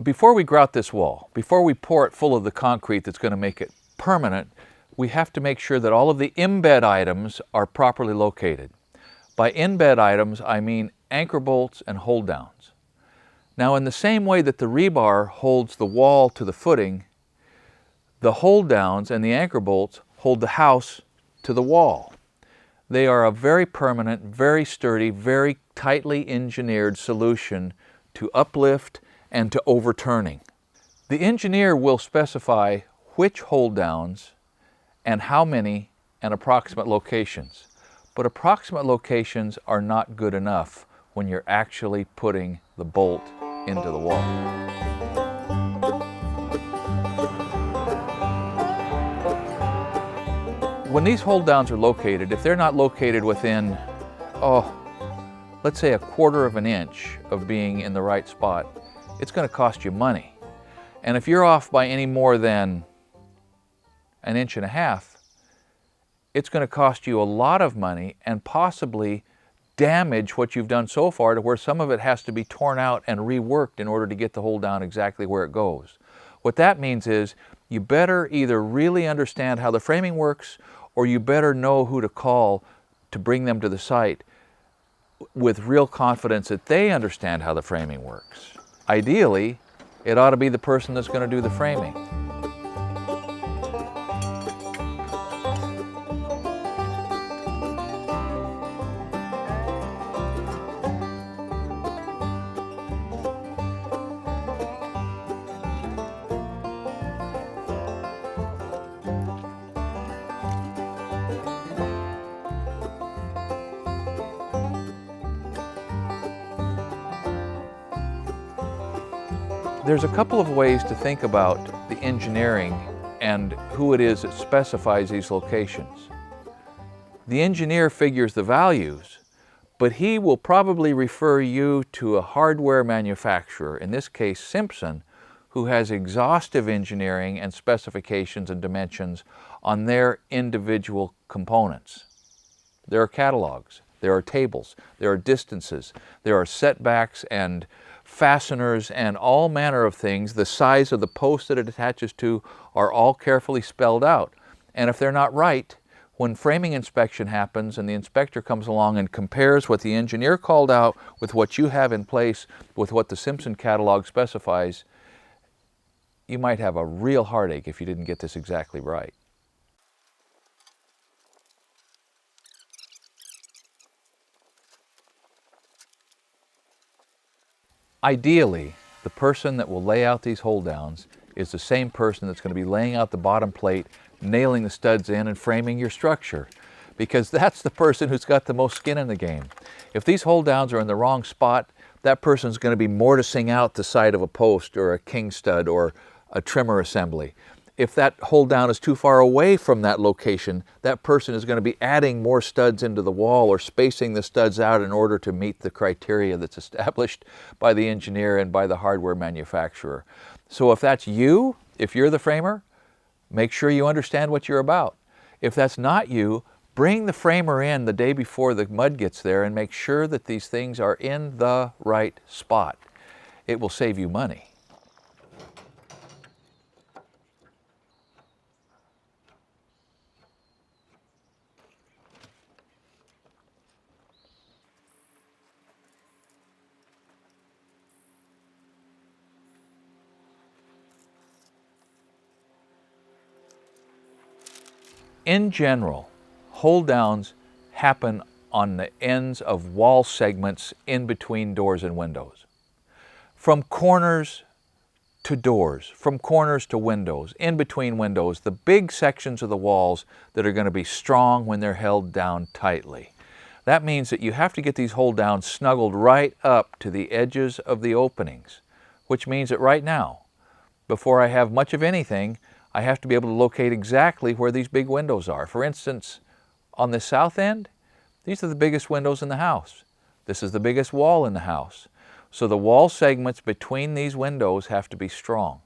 Before we grout this wall, before we pour it full of the concrete that's going to make it permanent, we have to make sure that all of the embed items are properly located. By embed items, I mean anchor bolts and hold downs. Now, in the same way that the rebar holds the wall to the footing, the hold downs and the anchor bolts hold the house to the wall. They are a very permanent, very sturdy, very tightly engineered solution to uplift and to overturning. The engineer will specify which hold downs and how many and approximate locations. But approximate locations are not good enough when you're actually putting the bolt into the wall. When these hold downs are located, if they're not located within, let's say 1/4 of an inch of being in the right spot, it's going to cost you money. And if you're off by any more than 1.5 inches, it's going to cost you a lot of money and possibly damage what you've done so far to where some of it has to be torn out and reworked in order to get the hold down exactly where it goes. What that means is you better either really understand how the framing works, or you better know who to call to bring them to the site with real confidence that they understand how the framing works. Ideally, it ought to be the person that's going to do the framing. There's a couple of ways to think about the engineering and who it is that specifies these locations. The engineer figures the values, but he will probably refer you to a hardware manufacturer, in this case Simpson, who has exhaustive engineering and specifications and dimensions on their individual components. There are catalogs, there are tables, there are distances, there are setbacks and fasteners and all manner of things. The size of the post that it attaches to are all carefully spelled out. And if they're not right, when framing inspection happens and the inspector comes along and compares what the engineer called out with what you have in place with what the Simpson catalog specifies, you might have a real heartache if you didn't get this exactly right. Ideally, the person that will lay out these hold downs is the same person that's going to be laying out the bottom plate, nailing the studs in, and framing your structure, because that's the person who's got the most skin in the game. If these hold downs are in the wrong spot, that person's going to be mortising out the side of a post or a king stud or a trimmer assembly. If that hold down is too far away from that location, that person is going to be adding more studs into the wall or spacing the studs out in order to meet the criteria that's established by the engineer and by the hardware manufacturer. So if that's you, if you're the framer, make sure you understand what you're about. If that's not you, bring the framer in the day before the mud gets there and make sure that these things are in the right spot. It will save you money. In general, hold downs happen on the ends of wall segments in between doors and windows. From corners to doors, from corners to windows, in between windows, the big sections of the walls that are going to be strong when they're held down tightly. That means that you have to get these hold downs snuggled right up to the edges of the openings, which means that right now, before I have much of anything, I have to be able to locate exactly where these big windows are. For instance, on the south end, these are the biggest windows in the house. This is the biggest wall in the house. So the wall segments between these windows have to be strong.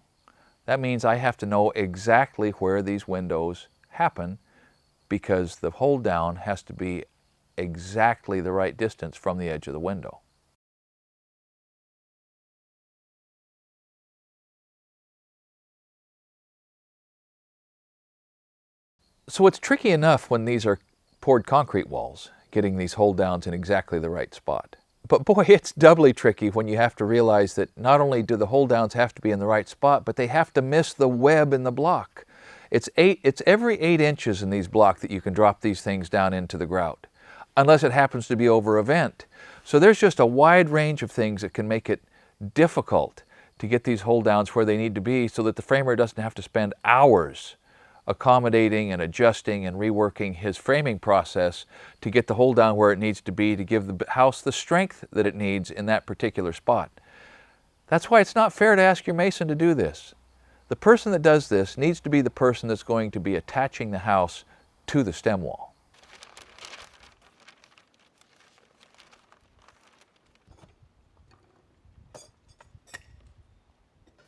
That means I have to know exactly where these windows happen, because the hold down has to be exactly the right distance from the edge of the window. So it's tricky enough when these are poured concrete walls, getting these hold downs in exactly the right spot. But boy, it's doubly tricky when you have to realize that not only do the hold downs have to be in the right spot, but they have to miss the web in the block. It's every 8 inches in these blocks that you can drop these things down into the grout, unless it happens to be over a vent. So there's just a wide range of things that can make it difficult to get these hold downs where they need to be so that the framer doesn't have to spend hours accommodating and adjusting and reworking his framing process to get the hold down where it needs to be to give the house the strength that it needs in that particular spot. That's why it's not fair to ask your mason to do this. The person that does this needs to be the person that's going to be attaching the house to the stem wall.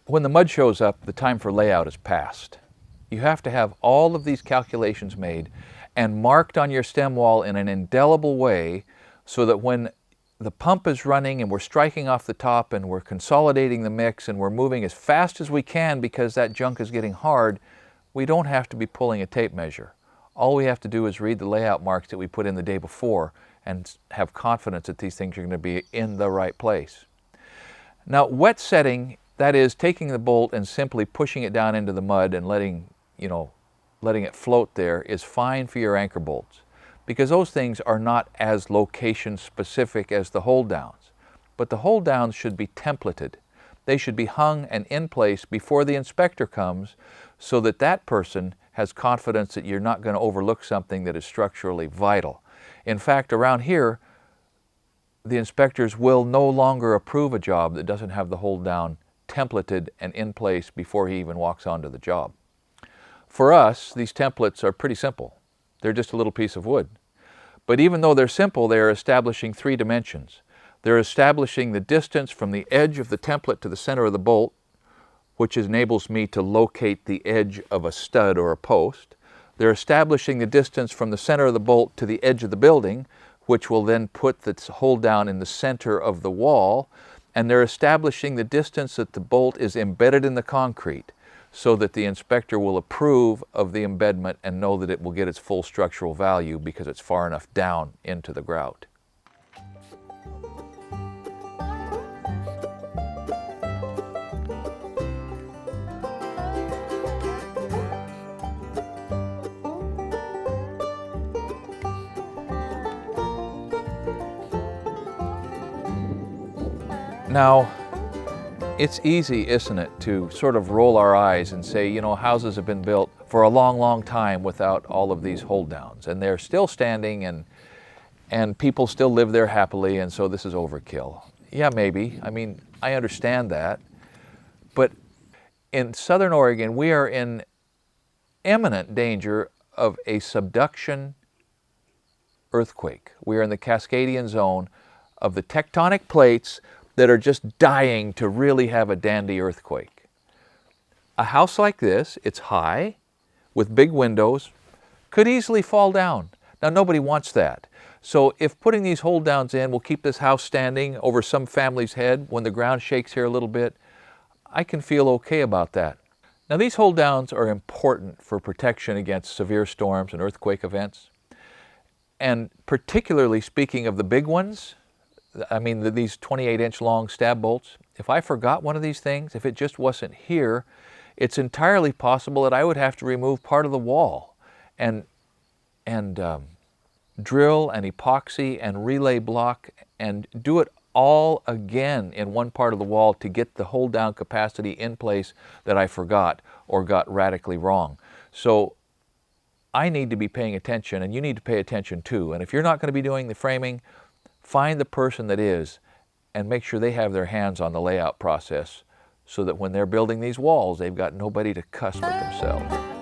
When the mud shows up, the time for layout is past. You have to have all of these calculations made and marked on your stem wall in an indelible way so that when the pump is running and we're striking off the top and we're consolidating the mix and we're moving as fast as we can because that junk is getting hard, we don't have to be pulling a tape measure. All we have to do is read the layout marks that we put in the day before and have confidence that these things are going to be in the right place. Now, wet setting, that is taking the bolt and simply pushing it down into the mud and letting it float there, is fine for your anchor bolts, because those things are not as location specific as the hold downs. But the hold downs should be templated. They should be hung and in place before the inspector comes so that that person has confidence that you're not going to overlook something that is structurally vital. In fact, around here, the inspectors will no longer approve a job that doesn't have the hold down templated and in place before he even walks onto the job. For us, these templates are pretty simple. They're just a little piece of wood. But even though they're simple, they are establishing 3 dimensions. They're establishing the distance from the edge of the template to the center of the bolt, which enables me to locate the edge of a stud or a post. They're establishing the distance from the center of the bolt to the edge of the building, which will then put the hold down in the center of the wall. And they're establishing the distance that the bolt is embedded in the concrete, so that the inspector will approve of the embedment and know that it will get its full structural value because it's far enough down into the grout. Now, it's easy, isn't it, to sort of roll our eyes and say, you know, houses have been built for a long, long time without all of these hold downs, and they're still standing and people still live there happily, and so this is overkill. Yeah, maybe. I mean, I understand that. But in Southern Oregon, we are in imminent danger of a subduction earthquake. We are in the Cascadian zone of the tectonic plates that are just dying to really have a dandy earthquake. A house like this, it's high, with big windows, could easily fall down. Now, nobody wants that. So if putting these hold downs in will keep this house standing over some family's head when the ground shakes here a little bit, I can feel okay about that. Now, these hold downs are important for protection against severe storms and earthquake events. And particularly speaking of the big ones, I mean, these 28-inch long stab bolts, if I forgot one of these things, if it just wasn't here, it's entirely possible that I would have to remove part of the wall and drill and epoxy and relay block and do it all again in one part of the wall to get the hold down capacity in place that I forgot or got radically wrong. So I need to be paying attention, and you need to pay attention too. And if you're not going to be doing the framing, find the person that is and make sure they have their hands on the layout process so that when they're building these walls, they've got nobody to cuss with themselves.